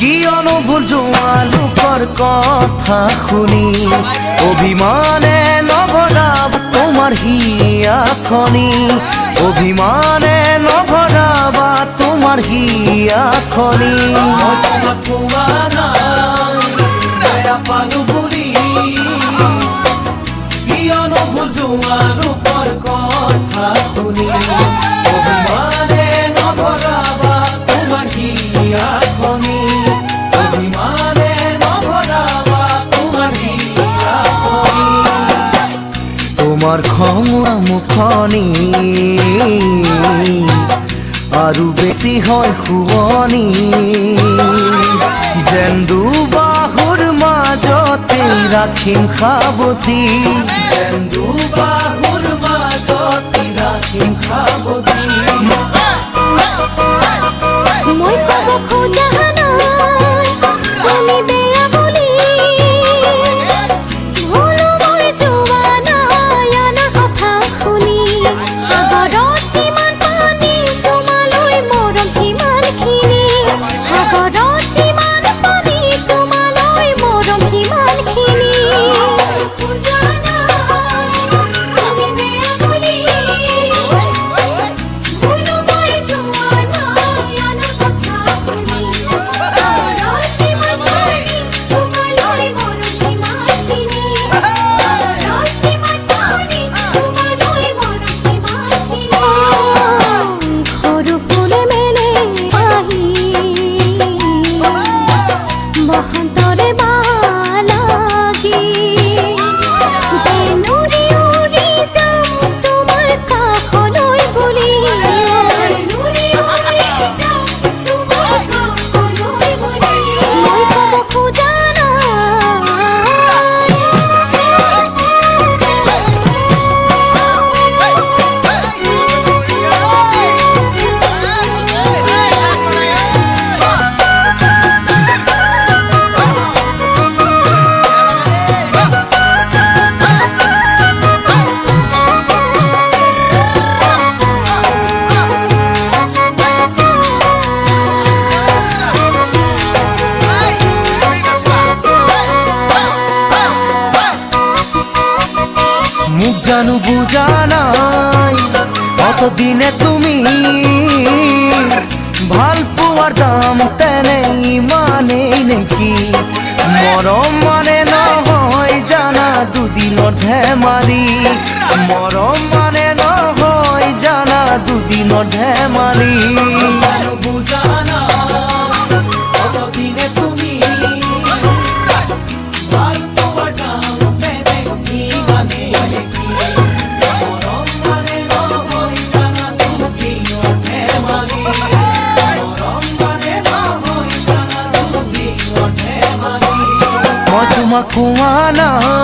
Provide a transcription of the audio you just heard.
কিয়নো ভুল যোৱা লোকৰ কথা শুনি অভিমানে নভৰাব তোমাৰ হিয়াখনি অভিমানে নভৰাবা তোমাৰ হিয়াখনি পালো বুলি কিয়নো ভুল যোৱা লোকৰ কথা শুনি অভিমানে নভৰাবা তোমাৰ হিয়াখনি অভিমানে নভৰাবা তোমাৰ হিয়াখনি তোমাৰ খঙা মুখনি আৰু বেছি হয় শুৱনি যেন দুবাহুৰ মাজতে ৰাখিম সাৱটি যেন দুবাহুৰ মাজতে ৰাখিম সাৱটি মই কব খোজা নাই তুমি বেয়া বুলি ভুলো মই যোৱা নাই আনা কথা শুনি সাগৰত যিমান পানী তোমালৈ মৰম সিমানখিনি সাগৰত যিমান পানী তোমালৈ মৰম সিমানখিনি খোজা নাই তুমি বেয়া বুলি ভুলো মই যোৱা নাই আনা কথা শুনি সাগৰত যিমান পানী তোমালৈ মৰম সিমানখিনি সাগৰত যিমান পানী তোমালৈ মৰম সিমানখিনি সৰু ফুলে মেলে আহি বসন্তৰে বালাগি যেন উৰি উৰি যাম তোমাৰ কাষলৈ বুলি উৰি উৰি যাম তোমাৰ কাষলৈ বুলি মই কব খোজা মোক জানো বুজা নাই অতদিনে তুমি ভাল পোৱাৰ দাম তেনে ইমানেই নেকি মৰম মানে নহয় জানা দুদিনৰ ধেমালি মৰম মানে নহয় জানা দুদিনৰ ধেমালি বুজা নাই অতদিনে তুমি ভাল পোৱাৰ দাম তেনে ইমানেই নেকি মৰম মানে নহয় জানা দুদিনৰ ধেমালি মৰম মানে নহয় জানা দুদিনৰ ধেমালি মই তোমাক কোৱা নাই